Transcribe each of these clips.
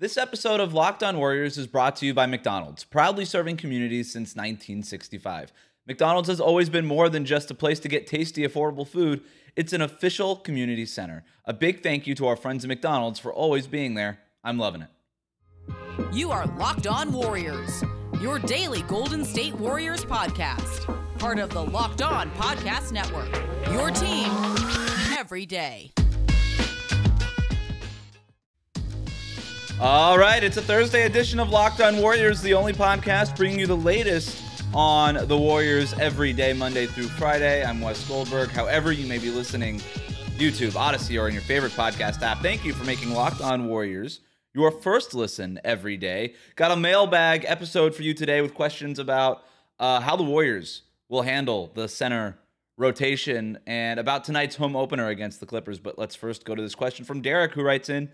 This episode of Locked On Warriors is brought to you by McDonald's, proudly serving communities since 1965. McDonald's has always been more than just a place to get tasty, affordable food. It's an official community center. A big thank you to our friends at McDonald's for always being there. I'm loving it. You are Locked On Warriors, your daily Golden State Warriors podcast. Part of the Locked On Podcast Network, your team every day. All right, it's a Thursday edition of Locked On Warriors, the only podcast bringing you the latest on the Warriors every day, Monday through Friday. I'm Wes Goldberg. However you may be listening, YouTube, Odyssey, or in your favorite podcast app, thank you for making Locked On Warriors your first listen every day. Got a mailbag episode for you today with questions about how the Warriors will handle the center rotation and about tonight's home opener against the Clippers. But let's first go to this question from Derek, who writes in,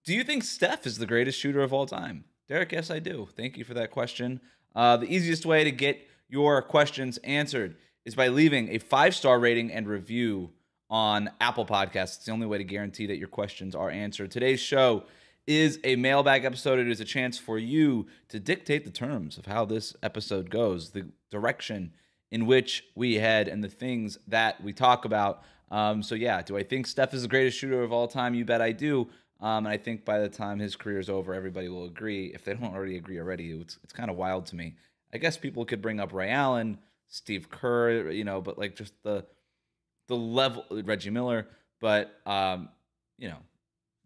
do you think Steph is the greatest shooter of all time? Derek, yes, I do. Thank you for that question. The easiest way to get your questions answered is by leaving a 5-star rating and review on Apple Podcasts. It's the only way to guarantee that your questions are answered. Today's show is a mailbag episode. It is a chance for you to dictate the terms of how this episode goes, the direction in which we head, and the things that we talk about. So yeah, do I think Steph is the greatest shooter of all time? You bet I do. And I think by the time his career is over, everybody will agree. If they don't already agree already, it's kind of wild to me. I guess people could bring up Ray Allen, Steve Kerr, but like just the level, Reggie Miller, but the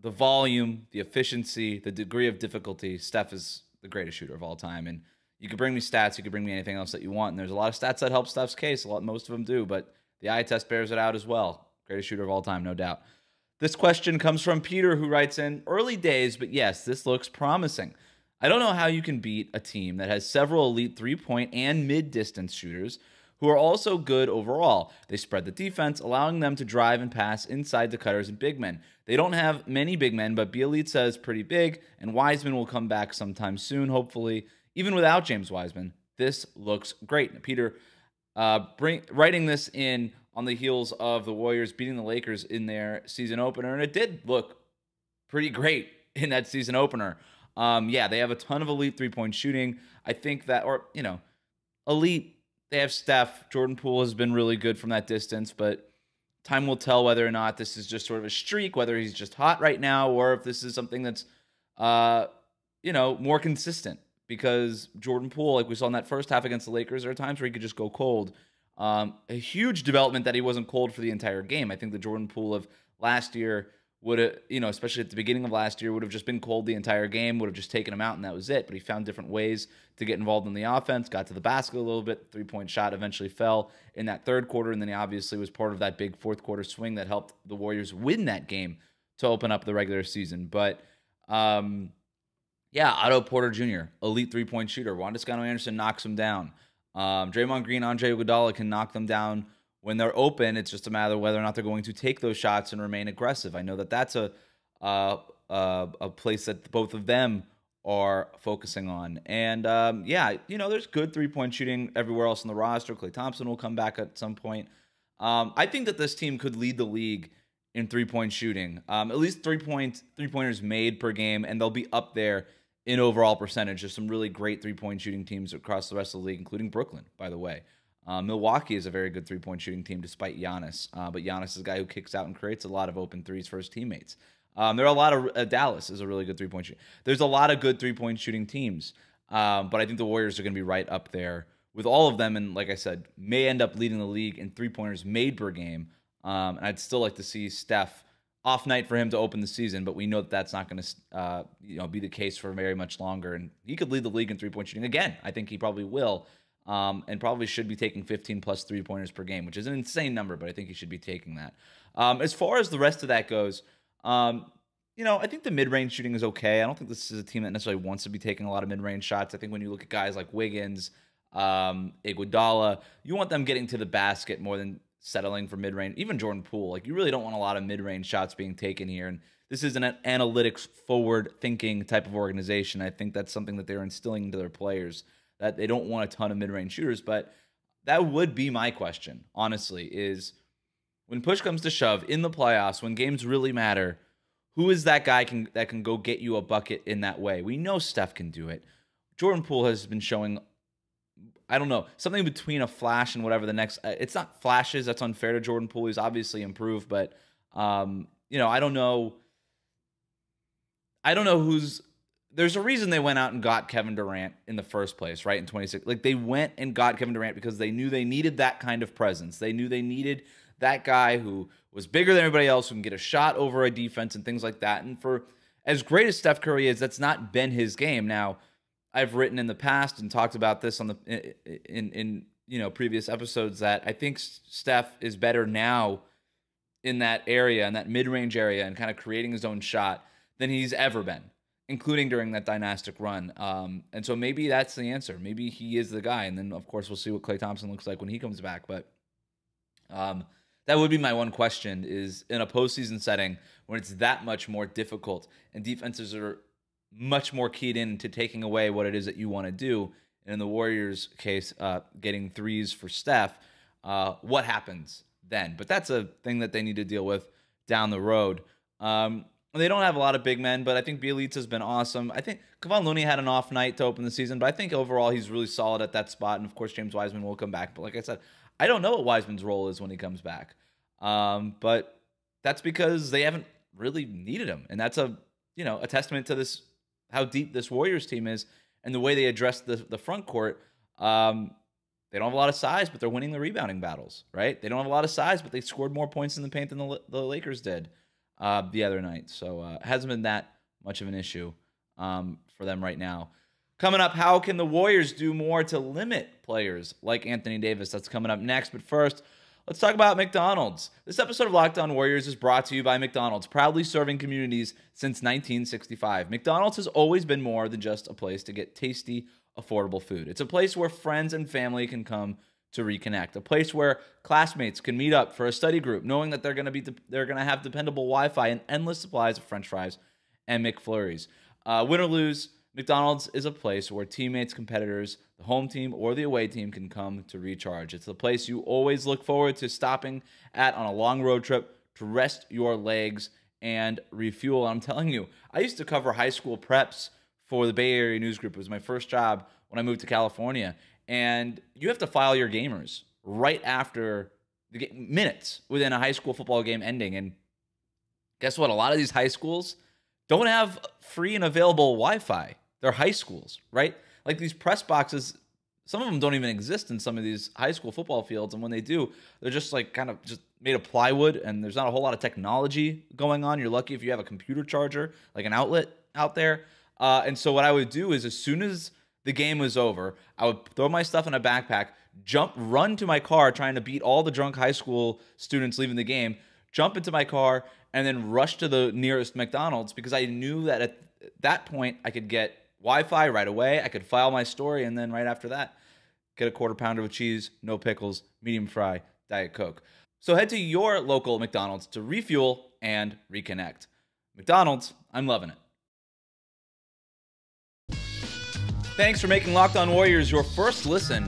volume, the efficiency, the degree of difficulty, Steph is the greatest shooter of all time. And you could bring me stats, you could bring me anything else that you want. And there's a lot of stats that help Steph's case. Most of them do, but the eye test bears it out as well. Greatest shooter of all time, no doubt. This question comes from Peter, who writes in, early days, but yes, this looks promising. I don't know how you can beat a team that has several elite three-point and mid-distance shooters who are also good overall. They spread the defense, allowing them to drive and pass inside the cutters and big men. They don't have many big men, but Bjelica is pretty big, and Wiseman will come back sometime soon, hopefully. Even without James Wiseman, this looks great. Peter, writing this in on the heels of the Warriors beating the Lakers in their season opener, and it did look pretty great in that season opener. They have a ton of elite three-point shooting. I think that, elite, they have Steph. Jordan Poole has been really good from that distance, but time will tell whether or not this is just sort of a streak, whether he's just hot right now, or if this is something that's, more consistent. Because Jordan Poole, like we saw in that first half against the Lakers, there are times where he could just go cold. A huge development that he wasn't cold for the entire game. I think the Jordan Poole of last year would have, especially at the beginning of last year, would have just been cold the entire game, would have just taken him out, and that was it. But he found different ways to get involved in the offense, got to the basket a little bit, three-point shot eventually fell in that third quarter, and then he obviously was part of that big fourth quarter swing that helped the Warriors win that game to open up the regular season. But, Otto Porter Jr., elite three-point shooter. Juan Toscano-Anderson knocks him down. Draymond Green, Andre Iguodala can knock them down when they're open. It's just a matter of whether or not they're going to take those shots and remain aggressive. I know that that's a place that both of them are focusing on. And, there's good three-point shooting everywhere else on the roster. Klay Thompson will come back at some point. I think that this team could lead the league in three-point shooting. At least three-pointers made per game, and they'll be up there in overall percentage. There's some really great three-point shooting teams across the rest of the league, including Brooklyn, by the way. Milwaukee is a very good three-point shooting team despite Giannis. But Giannis is a guy who kicks out and creates a lot of open threes for his teammates. There are a lot of Dallas is a really good three-point shooting. There's a lot of good three-point shooting teams. But I think the Warriors are going to be right up there with all of them. And like I said, may end up leading the league in three-pointers made per game. And I'd still like to see Steph off night for him to open the season, but we know that that's not going to be the case for very much longer. And he could lead the league in three-point shooting again. I think he probably will, and probably should be taking 15 plus three-pointers per game, which is an insane number, but I think he should be taking that. As far as the rest of that goes, I think the mid-range shooting is okay. I don't think this is a team that necessarily wants to be taking a lot of mid-range shots. I think when you look at guys like Wiggins, Iguodala, you want them getting to the basket more than settling for mid-range. Even Jordan Poole, like, you really don't want a lot of mid-range shots being taken here. And this is an analytics forward-thinking type of organization. I think that's something that they're instilling into their players, that they don't want a ton of mid-range shooters. But that would be my question, honestly, is when push comes to shove in the playoffs, when games really matter, who is that guy that can go get you a bucket in that way? We know Steph can do it. Jordan Poole has been showing, I don't know, something between a flash and whatever the next. It's not flashes. That's unfair to Jordan Poole. He's obviously improved, but you know, I don't know. I don't know who's. There's a reason they went out and got Kevin Durant in the first place, right? In 26, like they went and got Kevin Durant because they knew they needed that kind of presence. They knew they needed that guy who was bigger than everybody else, who can get a shot over a defense and things like that. And for as great as Steph Curry is, that's not been his game. Now, I've written in the past and talked about this on the in you know previous episodes that I think Steph is better now in that area, in that mid-range area, and kind of creating his own shot than he's ever been, including during that dynastic run. And so maybe that's the answer. Maybe he is the guy. And then, of course, we'll see what Klay Thompson looks like when he comes back. But that would be my one question, is in a postseason setting when it's that much more difficult and defenses are much more keyed into taking away what it is that you want to do. And in the Warriors' case, getting threes for Steph, what happens then? But that's a thing that they need to deal with down the road. They don't have a lot of big men, but I think Bjelica's been awesome. I think Kevon Looney had an off night to open the season, but I think overall he's really solid at that spot. And of course, James Wiseman will come back. But like I said, I don't know what Wiseman's role is when he comes back. But that's because they haven't really needed him. And that's a testament to this, how deep this Warriors team is and the way they address the front court. They don't have a lot of size, but they're winning the rebounding battles, right? They don't have a lot of size, but they scored more points in the paint than the Lakers did the other night. So it hasn't been that much of an issue for them right now. Coming up, how can the Warriors do more to limit players like Anthony Davis? That's coming up next. But first, let's talk about McDonald's. This episode of Locked On Warriors is brought to you by McDonald's, proudly serving communities since 1965. McDonald's has always been more than just a place to get tasty, affordable food. It's a place where friends and family can come to reconnect, a place where classmates can meet up for a study group, knowing that they're going to have dependable Wi-Fi and endless supplies of French fries and McFlurries. Win or lose, McDonald's is a place where teammates, competitors, the home team, or the away team can come to recharge. It's the place you always look forward to stopping at on a long road trip to rest your legs and refuel. I'm telling you, I used to cover high school preps for the Bay Area News Group. It was my first job when I moved to California. And you have to file your gamers right after the minutes within a high school football game ending. And guess what? A lot of these high schools don't have free and available Wi-Fi. They're high schools, right? Like these press boxes, some of them don't even exist in some of these high school football fields. And when they do, they're just like kind of just made of plywood, and there's not a whole lot of technology going on. You're lucky if you have a computer charger, like an outlet out there. And so what I would do is, as soon as the game was over, I would throw my stuff in a backpack, run to my car, trying to beat all the drunk high school students leaving the game, jump into my car, and then rush to the nearest McDonald's, because I knew that at that point I could get Wi-Fi right away. I could file my story, and then right after that, get a quarter pounder with cheese, no pickles, medium fry, Diet Coke. So head to your local McDonald's to refuel and reconnect. McDonald's, I'm loving it. Thanks for making Locked On Warriors your first listen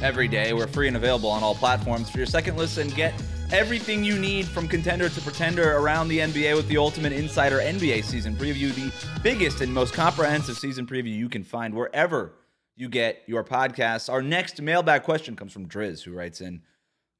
every day. We're free and available on all platforms. For your second listen, get everything you need from contender to pretender around the NBA with the Ultimate Insider NBA season preview, the biggest and most comprehensive season preview you can find wherever you get your podcasts. Our next mailbag question comes from Driz, who writes in,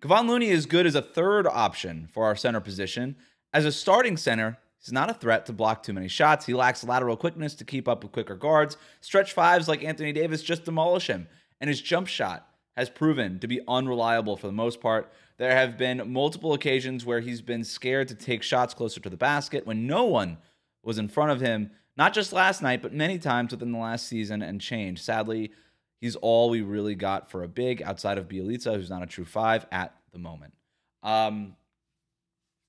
Kevon Looney is good as a third option for our center position. As a starting center, he's not a threat to block too many shots. He lacks lateral quickness to keep up with quicker guards. Stretch fives like Anthony Davis just demolish him. And his jump shot has proven to be unreliable for the most part. There have been multiple occasions where he's been scared to take shots closer to the basket when no one was in front of him, not just last night, but many times within the last season and change. Sadly, he's all we really got for a big outside of Bjelica, who's not a true five at the moment.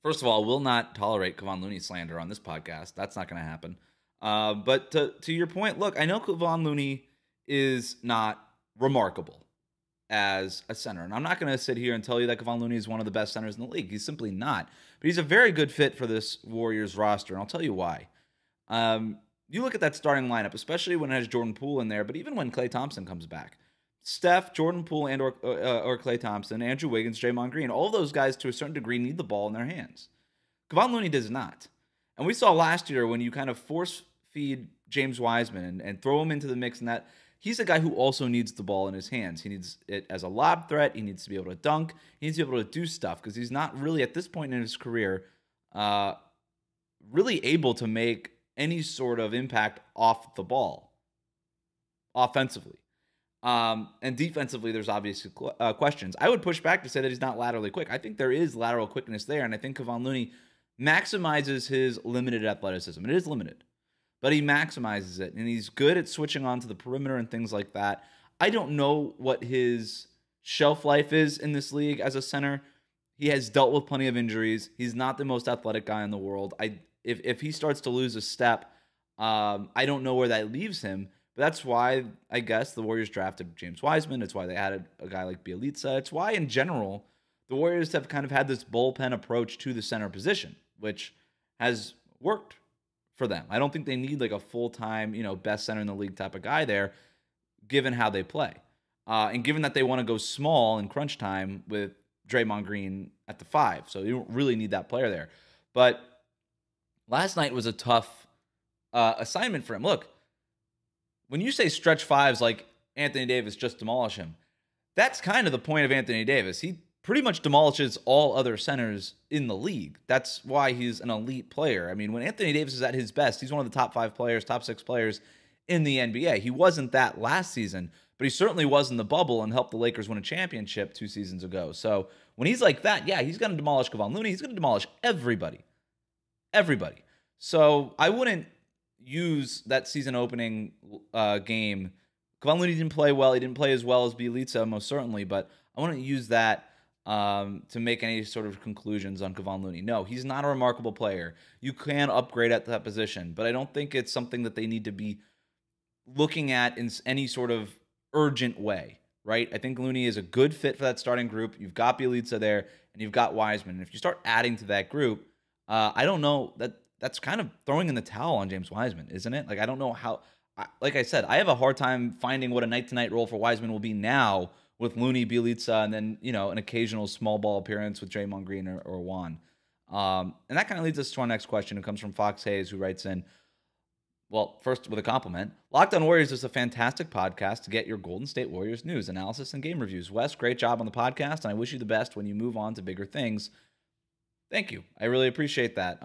First of all, will not tolerate Kevon Looney slander on this podcast. That's not going to happen. But to your point, look, I know Kevon Looney is not remarkable as a center. And I'm not going to sit here and tell you that Kevon Looney is one of the best centers in the league. He's simply not. But he's a very good fit for this Warriors roster, and I'll tell you why. You look at that starting lineup, especially when it has Jordan Poole in there, but even when Klay Thompson comes back. Steph, Jordan Poole, and or Klay Thompson, Andrew Wiggins, Draymond Green, all of those guys to a certain degree need the ball in their hands. Kevon Looney does not. And we saw last year when you kind of force feed James Wiseman and throw him into the mix, and that he's a guy who also needs the ball in his hands. He needs it as a lob threat. He needs to be able to dunk. He needs to be able to do stuff because he's not really at this point in his career really able to make any sort of impact off the ball offensively. And defensively, there's obviously questions. I would push back to say that he's not laterally quick. I think there is lateral quickness there, and I think Kevon Looney maximizes his limited athleticism. It is limited, but he maximizes it, and he's good at switching onto the perimeter and things like that. I don't know what his shelf life is in this league as a center. He has dealt with plenty of injuries. He's not the most athletic guy in the world. If he starts to lose a step, I don't know where that leaves him. But that's why, I guess, the Warriors drafted James Wiseman. It's why they added a guy like Bjelica. It's why, in general, the Warriors have kind of had this bullpen approach to the center position, which has worked for them. I don't think they need like a full-time, best center in the league type of guy there, given how they play. And given that they want to go small in crunch time with Draymond Green at the 5. So you don't really need that player there. But last night was a tough assignment for him. Look, when you say stretch fives like Anthony Davis just demolish him, that's kind of the point of Anthony Davis. He pretty much demolishes all other centers in the league. That's why he's an elite player. I mean, when Anthony Davis is at his best, he's one of the top 5 players, top 6 players in the NBA. He wasn't that last season, but he certainly was in the bubble and helped the Lakers win a championship 2 seasons ago. So when he's like that, yeah, he's going to demolish Kevon Looney. He's going to demolish everybody. Everybody. So I wouldn't use that season opening game. Kevon Looney didn't play well. He didn't play as well as Bjelica, most certainly, but I wouldn't use that to make any sort of conclusions on Kevon Looney. No, he's not a remarkable player. You can upgrade at that position, but I don't think it's something that they need to be looking at in any sort of urgent way, right? I think Looney is a good fit for that starting group. You've got Bjelica there, and you've got Wiseman. And if you start adding to that group, I don't know, that's kind of throwing in the towel on James Wiseman, isn't it? Like, I don't know how, like I said, I have a hard time finding what a night-to-night role for Wiseman will be now with Looney, Bjelica, and then, an occasional small ball appearance with Draymond Green or Juan. And that kind of leads us to our next question. It comes from Fox Hayes, who writes in, well, first with a compliment. Locked On Warriors is a fantastic podcast to get your Golden State Warriors news, analysis, and game reviews. Wes, great job on the podcast, and I wish you the best when you move on to bigger things. Thank you. I really appreciate that.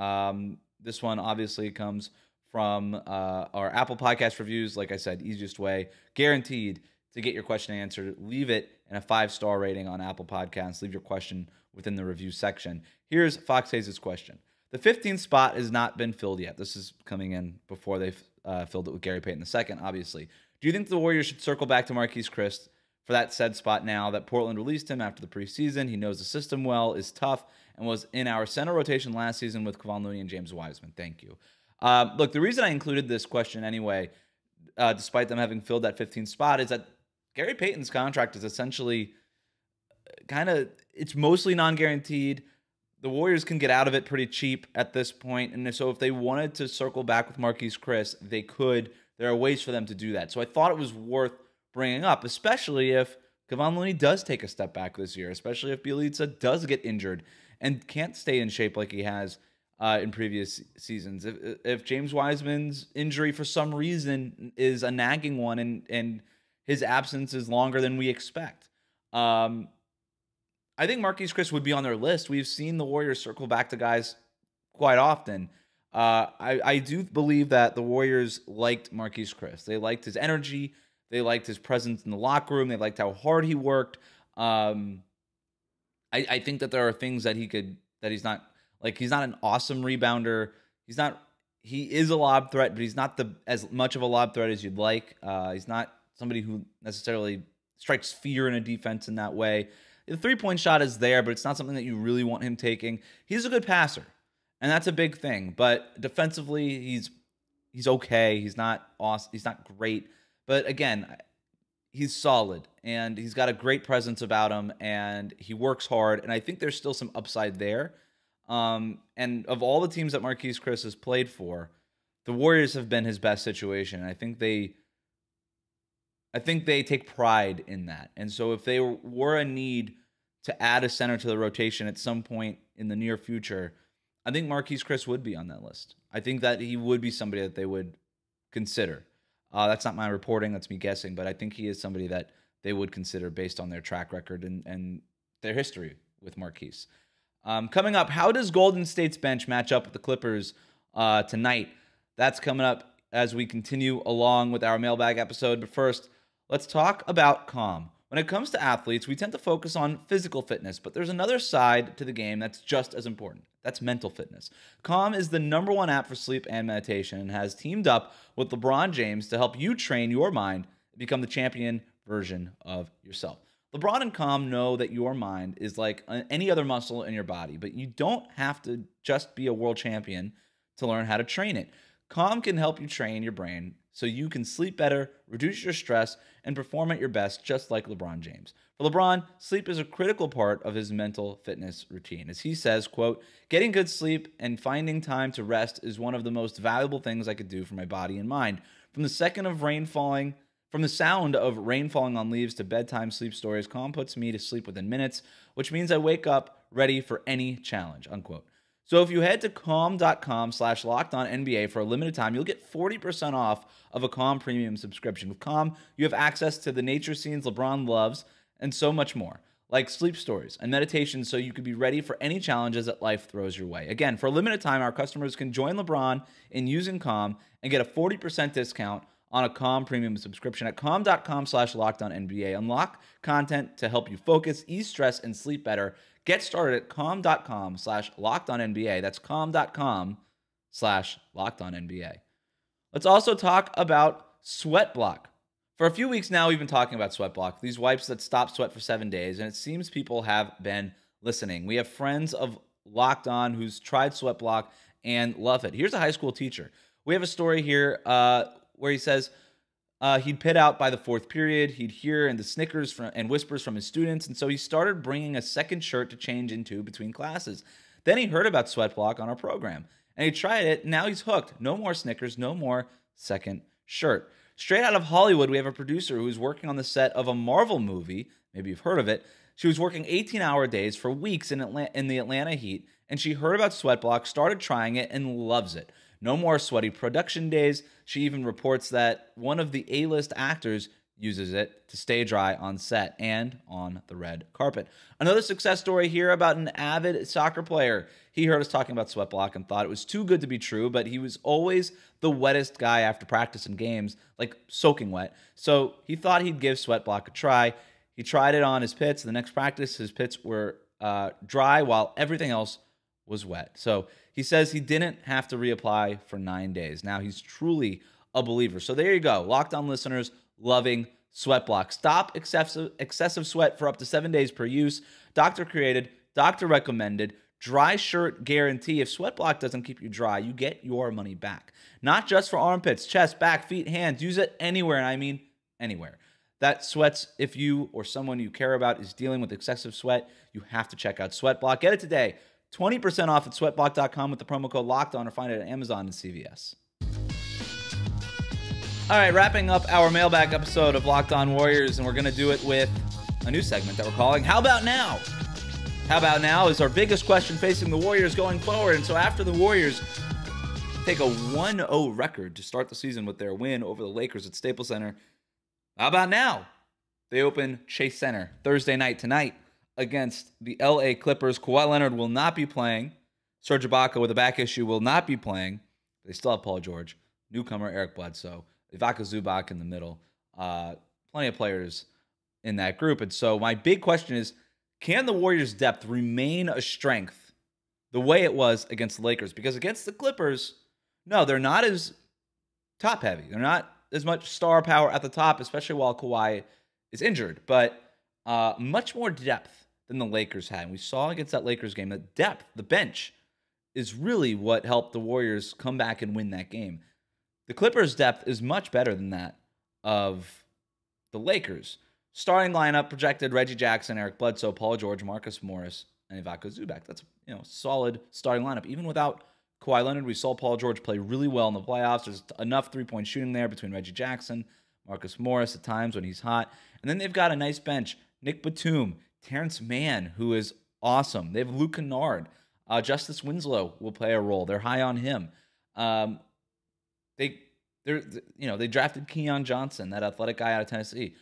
This one obviously comes from our Apple Podcast reviews. Like I said, easiest way, guaranteed to get your question answered. Leave it in a 5-star rating on Apple Podcasts. Leave your question within the review section. Here's Fox Hayes' question. The 15th spot has not been filled yet. This is coming in before they've filled it with Gary Payton II, obviously. Do you think the Warriors should circle back to Marquise Chriss for that said spot now that Portland released him after the preseason? He knows the system well, is tough, and was in our center rotation last season with Kevon Looney and James Wiseman. Thank you. Look, the reason I included this question anyway, despite them having filled that 15th spot, is that Gary Payton's contract is essentially it's mostly non-guaranteed. The Warriors can get out of it pretty cheap at this point, and so if they wanted to circle back with Marquise Chriss, they could. There are ways for them to do that. So I thought it was worth bringing up, especially if Kevon Looney does take a step back this year, especially if Bjelica does get injured and can't stay in shape like he has in previous seasons. If James Wiseman's injury for some reason is a nagging one and his absence is longer than we expect, I think Marquise Chriss would be on their list. We've seen the Warriors circle back to guys quite often. I do believe that the Warriors liked Marquise Chriss. They liked his energy. They liked his presence in the locker room. They liked how hard he worked. I think that there are things that he's not an awesome rebounder. He is a lob threat, but he's not as much of a lob threat as you'd like. He's not somebody who necessarily strikes fear in a defense in that way. The three-point shot is there, but it's not something that you really want him taking. He's a good passer, and that's a big thing. But defensively, he's okay. He's not awesome. He's not great. But again, he's solid, and he's got a great presence about him, and he works hard. And I think there's still some upside there. And of all the teams that Marquise Chriss has played for, the Warriors have been his best situation. And I think they take pride in that. And so if they were a need to add a center to the rotation at some point in the near future, I think Marquise Chris would be on that list. I think that he would be somebody that they would consider. That's not my reporting. That's me guessing. But I think he is somebody that they would consider based on their track record and their history with Marquise. Coming up, how does Golden State's bench match up with the Clippers tonight? That's coming up as we continue along with our mailbag episode. But first, let's talk about Calm. When it comes to athletes, we tend to focus on physical fitness, but there's another side to the game that's just as important. That's mental fitness. Calm is the #1 app for sleep and meditation and has teamed up with LeBron James to help you train your mind and become the champion version of yourself. LeBron and Calm know that your mind is like any other muscle in your body, but you don't have to just be a world champion to learn how to train it. Calm can help you train your brain so you can sleep better, reduce your stress, and perform at your best, just like LeBron James. For LeBron, sleep is a critical part of his mental fitness routine. As he says, quote, "Getting good sleep and finding time to rest is one of the most valuable things I could do for my body and mind. From the sound of rain falling on leaves to bedtime sleep stories, Calm puts me to sleep within minutes, which means I wake up ready for any challenge," unquote. So if you head to calm.com/LockedOnNBA for a limited time, you'll get 40% off of a Calm premium subscription. With Calm, you have access to the nature scenes LeBron loves and so much more, like sleep stories and meditation, so you could be ready for any challenges that life throws your way. Again, for a limited time, our customers can join LeBron in using Calm and get a 40% discount on a Calm premium subscription at calm.com/LockedOnNBA. Unlock content to help you focus, ease stress, and sleep better. Get started at calm.com/LockedOnNBA. That's calm.com/LockedOnNBA. Let's also talk about SweatBlock. For a few weeks now, we've been talking about SweatBlock, these wipes that stop sweat for 7 days, and it seems people have been listening. We have friends of Locked On who's tried SweatBlock and love it. Here's a high school teacher. We have a story here where he says he'd pit out by the 4th period. He'd hear the snickers and whispers from his students, and so he started bringing a second shirt to change into between classes. Then he heard about SweatBlock on our program, and he tried it, and now he's hooked. No more snickers, no more second shirt. Straight out of Hollywood, we have a producer who's working on the set of a Marvel movie. Maybe you've heard of it. She was working 18-hour days for weeks in the Atlanta heat, and she heard about SweatBlock, started trying it, and loves it. No more sweaty production days. She even reports that one of the A-list actors uses it to stay dry on set and on the red carpet. Another success story here about an avid soccer player. He heard us talking about SweatBlock and thought it was too good to be true, but he was always the wettest guy after practice and games, like soaking wet. So he thought he'd give SweatBlock a try. He tried it on his pits. The next practice, his pits were dry while everything else was wet. So he says he didn't have to reapply for 9 days. Now he's truly a believer. So there you go. Locked On listeners loving SweatBlock. Stop excessive sweat for up to 7 days per use. Doctor created, doctor recommended, dry shirt guarantee. If SweatBlock doesn't keep you dry, you get your money back. Not just for armpits, chest, back, feet, hands. Use it anywhere, and I mean anywhere. That sweats. If you or someone you care about is dealing with excessive sweat, you have to check out SweatBlock. Get it today. 20% off at sweatblock.com with the promo code LOCKEDON, or find it at Amazon and CVS. All right, wrapping up our mailbag episode of Locked On Warriors, and we're going to do it with a new segment that we're calling How About Now? How About Now is our biggest question facing the Warriors going forward. And so after the Warriors take a 1-0 record to start the season with their win over the Lakers at Staples Center, how about now? They open Chase Center Thursday night tonight against the LA Clippers. Kawhi Leonard will not be playing. Serge Ibaka with a back issue will not be playing. They still have Paul George, newcomer Eric Bledsoe, Ivica Zubac in the middle. Plenty of players in that group. And so my big question is, can the Warriors' depth remain a strength the way it was against the Lakers? Because against the Clippers, no, they're not as top-heavy. They're not as much star power at the top, especially while Kawhi is injured. But much more depth than the Lakers had. And we saw against that Lakers game that depth, the bench, is really what helped the Warriors come back and win that game. The Clippers' depth is much better than that of the Lakers. Starting lineup projected Reggie Jackson, Eric Bledsoe, Paul George, Marcus Morris, and Ivica Zubac. That's solid starting lineup. Even without Kawhi Leonard, we saw Paul George play really well in the playoffs. There's enough three-point shooting there between Reggie Jackson, Marcus Morris at times when he's hot. And then they've got a nice bench. Nick Batum, Terrence Mann, who is awesome. They have Luke Kennard. Justice Winslow will play a role. They're high on him. They drafted Keon Johnson, that athletic guy out of Tennessee.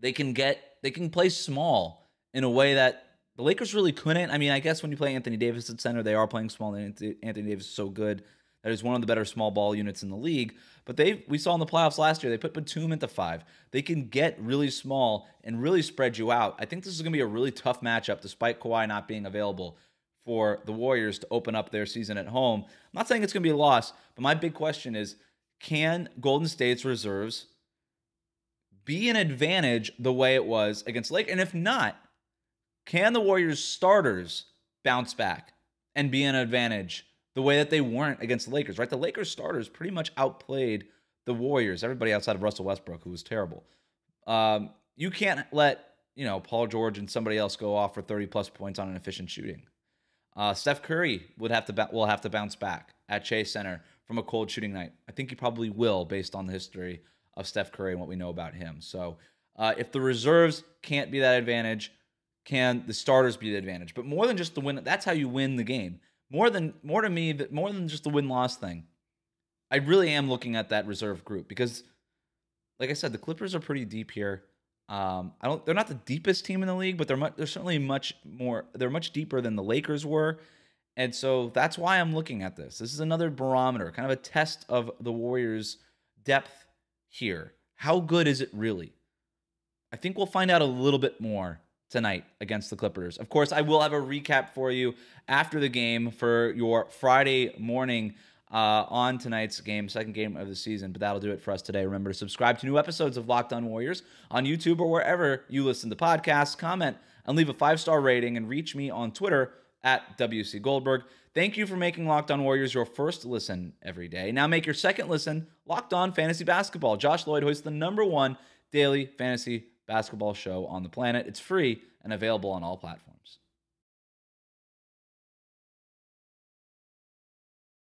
They can play small in a way that the Lakers really couldn't. I mean, I guess when you play Anthony Davis at center, they are playing small. Anthony Davis is so good. That is one of the better small ball units in the league. But we saw in the playoffs last year, they put Batum at the 5. They can get really small and really spread you out. I think this is going to be a really tough matchup, despite Kawhi not being available, for the Warriors to open up their season at home. I'm not saying it's going to be a loss, but my big question is, can Golden State's reserves be an advantage the way it was against the Lakers? And if not, can the Warriors starters bounce back and be an advantage the way that they weren't against the Lakers, right? The Lakers starters pretty much outplayed the Warriors, everybody outside of Russell Westbrook, who was terrible. You can't let, Paul George and somebody else go off for 30-plus points on an efficient shooting. Steph Curry will have to bounce back at Chase Center from a cold shooting night. I think he probably will, based on the history of Steph Curry and what we know about him. So if the reserves can't be that advantage, can the starters be the advantage? But more than just the win, that's how you win the game. More than just the win-loss thing, I really am looking at that reserve group because, like I said, the Clippers are pretty deep here. They're not the deepest team in the league, but they're certainly much more. They're much deeper than the Lakers were, and so that's why I'm looking at this. This is another barometer, kind of a test of the Warriors' depth here. How good is it really? I think we'll find out a little bit more tonight against the Clippers. Of course, I will have a recap for you after the game for your Friday morning on tonight's game, second game of the season, but that'll do it for us today. Remember to subscribe to new episodes of Locked On Warriors on YouTube or wherever you listen to podcasts. Comment and leave a 5-star rating, and reach me on Twitter at WC Goldberg. Thank you for making Locked On Warriors your first listen every day. Now make your second listen Locked On Fantasy Basketball. Josh Lloyd hosts the #1 daily fantasy basketball show on the planet. It's free and available on all platforms.